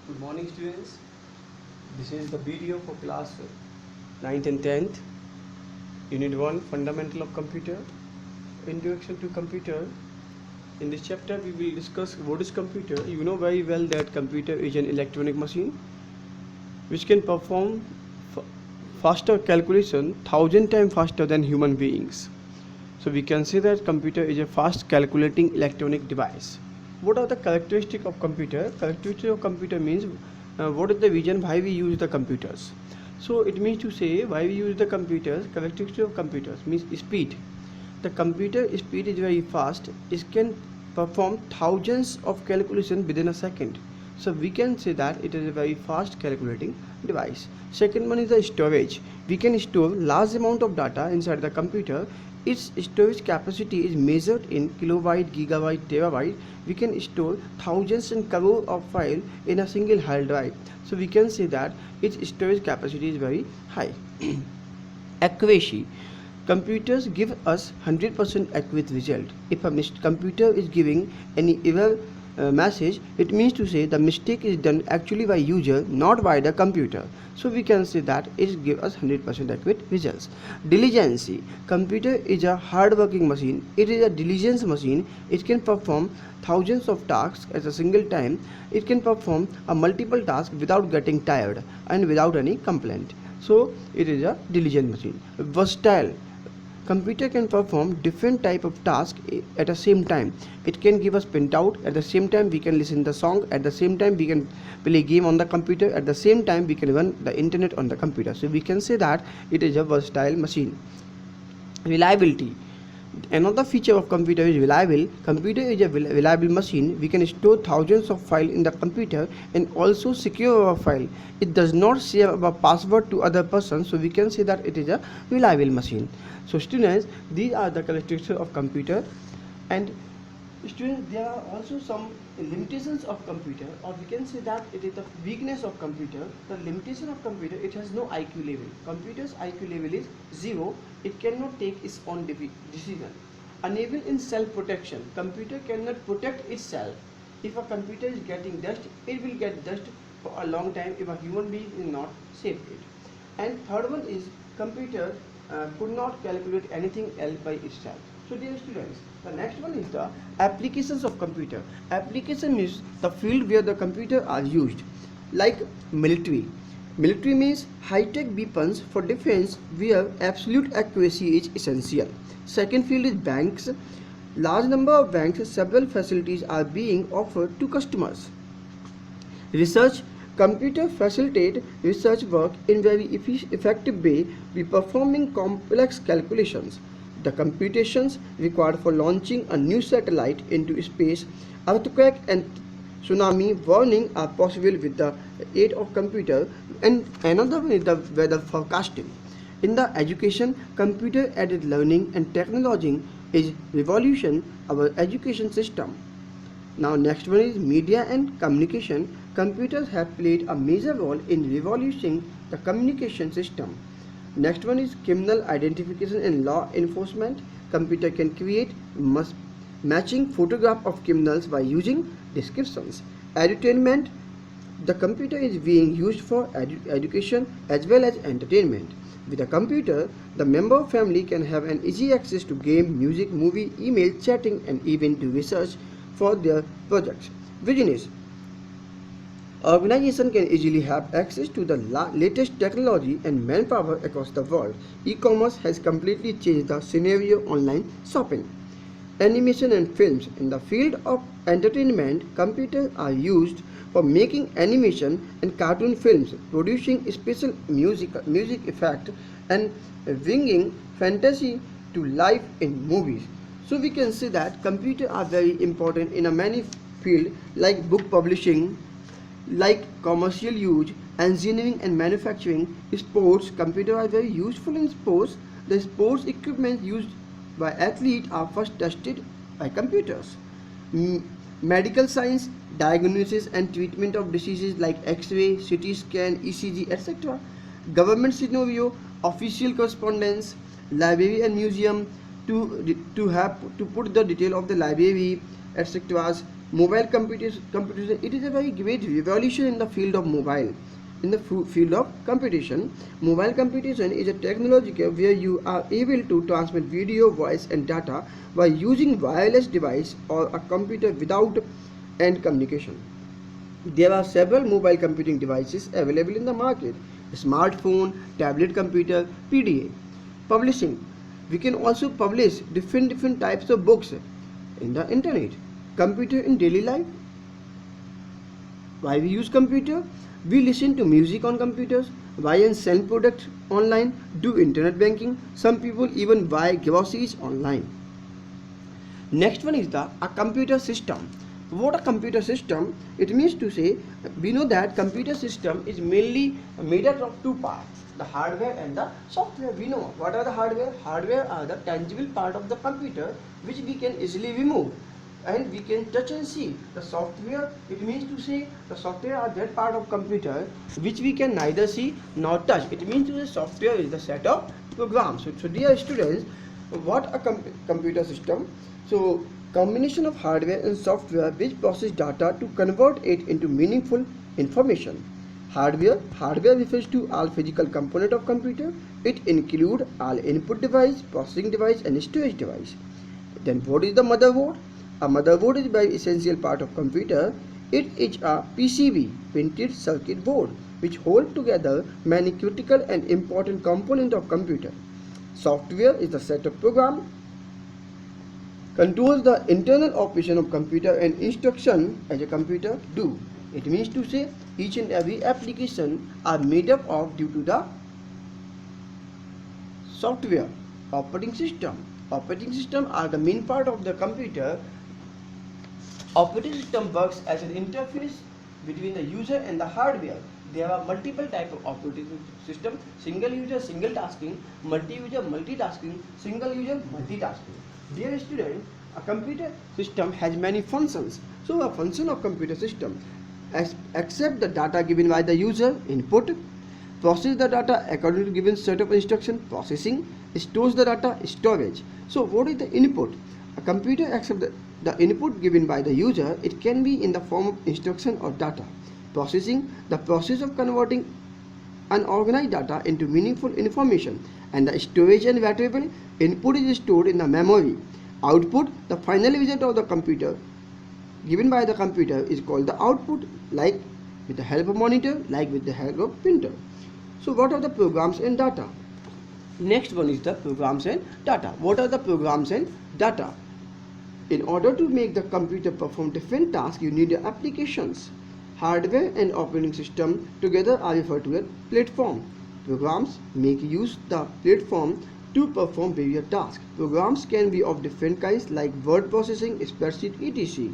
Good morning, students. This is the video for class 9th and 10th. Unit 1, Fundamental of Computer. Introduction to Computer. In this chapter, we will discuss what is computer. You know very well that computer is an electronic machine which can perform faster calculation 1,000 times faster than human beings. So we can say that computer is a fast calculating electronic device. What are the characteristics of computer? Characteristic of computer means what is the reason why we use the computers. So it means to say why we use the computers. Characteristic of computers means speed. The computer speed is very fast. It can perform thousands of calculations within a second. So we can say that it is a very fast calculating device. Second one is the storage. We can store large amount of data inside the computer. Its storage capacity is measured in kilobyte, gigabyte, terabyte. We can store thousands and crore of files in a single hard drive. So we can say that its storage capacity is very high. Accuracy. Computers give us 100% accurate result. If a computer is giving any error message, it means to say the mistake is done actually by user, not by the computer. So we can say that it gives us 100% accurate results. Diligence. Computer is a hard working machine. It is a diligence machine. It can perform thousands of tasks at a single time. It can perform a multiple tasks without getting tired and without any complaint. So it is a diligent machine. Versatile. Computer can perform different type of tasks at the same time. It can give us printout, at the same time we can listen the song, at the same time we can play game on the computer, at the same time we can run the internet on the computer. So we can say that it is a versatile machine. Reliability. Another feature of computer is reliable. Computer is a reliable machine. We can store thousands of files in the computer and also secure our file. It does not share our password to other persons, so we can say that it is a reliable machine. So students, these are the characteristics of computer. And students, there are also some limitations of computer, or we can say that it is the weakness of computer. The limitation of computer, it has no IQ level. Computer's IQ level is 0. It cannot take its own decision. Unable in self-protection. Computer cannot protect itself. If a computer is getting dust, it will get dust for a long time if a human being is not saved it. And third one is computer could not calculate anything else by itself. So dear students, the next one is the applications of computer. Application is the field where the computer are used, like military. Military means high-tech weapons for defense where absolute accuracy is essential. Second field is banks. Large number of banks, several facilities are being offered to customers. Research. Computer facilitate research work in very effective way by performing complex calculations. The computations required for launching a new satellite into space, earthquake and tsunami warning are possible with the aid of computer. And another one is the weather forecasting. In the education, computer aided learning and technology is revolution our education system. Now next one is media and communication. Computers have played a major role in revolutioning the communication system. Next one is criminal identification and law enforcement. Computer can create matching photograph of criminals by using descriptions. Entertainment. The computer is being used for education as well as entertainment. With a computer, the member of family can have an easy access to game, music, movie, email, chatting and even to research for their projects. Business. Organization can easily have access to the latest technology and manpower across the world. E-commerce has completely changed the scenario online shopping. Animation and films. In the field of entertainment, computers are used for making animation and cartoon films, producing special music effect and bringing fantasy to life in movies. So we can say that computers are very important in a many fields like book publishing, like commercial use, engineering and manufacturing, sports. Computers are very useful in sports. The sports equipment used by athletes are first tested by computers. Medical science, diagnosis and treatment of diseases like X-ray, CT scan, ECG, etc. Government scenario, official correspondence, library and museum to put the detail of the library, etc. mobile computation, it is a very great revolution in the field of mobile. In the field of computation, mobile computation is a technology where you are able to transmit video, voice and data by using wireless device or a computer without end communication. There are several mobile computing devices available in the market: smartphone, tablet computer, PDA. Publishing. We can also publish different types of books in the internet. Computer in daily life. Why we use computer? We listen to music on computers, buy and sell products online, do internet banking. Some people even buy groceries online. Next one is a computer system. What a computer system? It means to say, we know that computer system is mainly made up of two parts, the hardware and the software. We know what are the hardware. Hardware are the tangible part of the computer which we can easily remove and we can touch and see. The software, it means to say the software are that part of computer which we can neither see nor touch. It means to say software is the set of programs. So dear students, what a computer system? So combination of hardware and software which process data to convert it into meaningful information. Hardware refers to all physical component of computer. It include all input device, processing device and storage device. Then what is the motherboard? A motherboard is a very essential part of computer. It is a PCB, printed circuit board, which hold together many critical and important components of computer. Software is the set of program controls the internal operation of computer and instruction as a computer do. It means to say each and every application are made up of due to the software. Operating system are the main part of the computer. Operating system works as an interface between the user and the hardware. There are multiple types of operating system: single user, single tasking; multi-user, multitasking; single user, multitasking. Dear student, a computer system has many functions. So a function of computer system accept the data given by the user, input; process the data according to given set of instruction, processing; stores the data, storage. So what is the input? A computer accepts the input given by the user. It can be in the form of instruction or data. Processing, the process of converting unorganized data into meaningful information. And the storage and variable, input is stored in the memory. Output, the final result of the computer given by the computer is called the output, like with the help of monitor, like with the help of printer. So what are the programs and data? Next one is the programs and data. What are the programs and data? In order to make the computer perform different tasks, you need applications. Hardware and operating system together are referred to as platform. Programs make use the platform to perform various tasks. Programs can be of different kinds like word processing, spreadsheet, etc.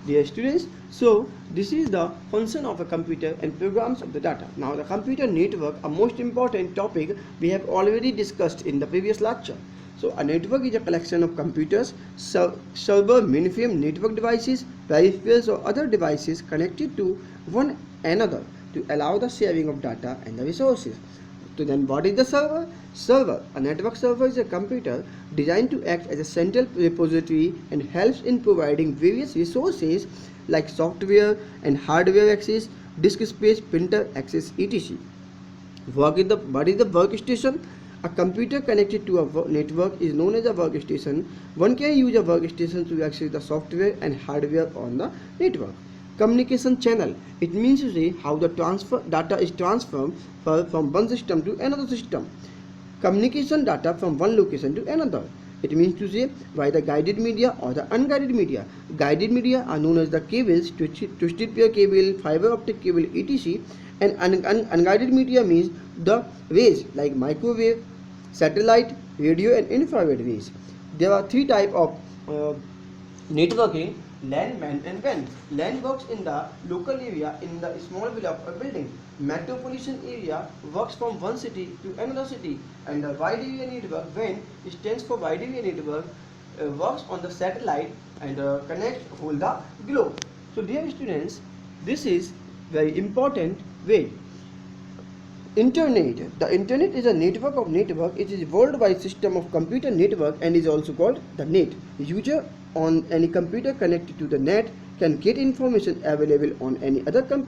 Dear students, so this is the function of a computer and programs of the data. Now the computer network, a most important topic we have already discussed in the previous lecture. So a network is a collection of computers, server, mainframe, network devices, peripherals or other devices connected to one another to allow the sharing of data and the resources. So then what is the server? A network server is a computer designed to act as a central repository and helps in providing various resources like software and hardware access, disk space, printer access, etc. What is the workstation? A computer connected to a network is known as a workstation. One can use a workstation to access the software and hardware on the network. Communication channel. It means to say how the data is transferred from one system to another system. Communication data from one location to another. It means to say by the guided media or the unguided media. Guided media are known as the cables, twisted pair cable, fiber optic cable, etc. And unguided media means the waves like microwave, satellite, radio and infrared waves. There are three types of networking: LAN, MAN and WAN. LAN works in the local area in the small block or building. Metropolitan area works from one city to another city, and the wide area network, WAN, stands for wide area network, works on the satellite and connects whole the globe. So dear students, this is very important way. Internet. The internet is a network of network. It is a worldwide system of computer network and is also called the net. User on any computer connected to the net can get information available on any other computer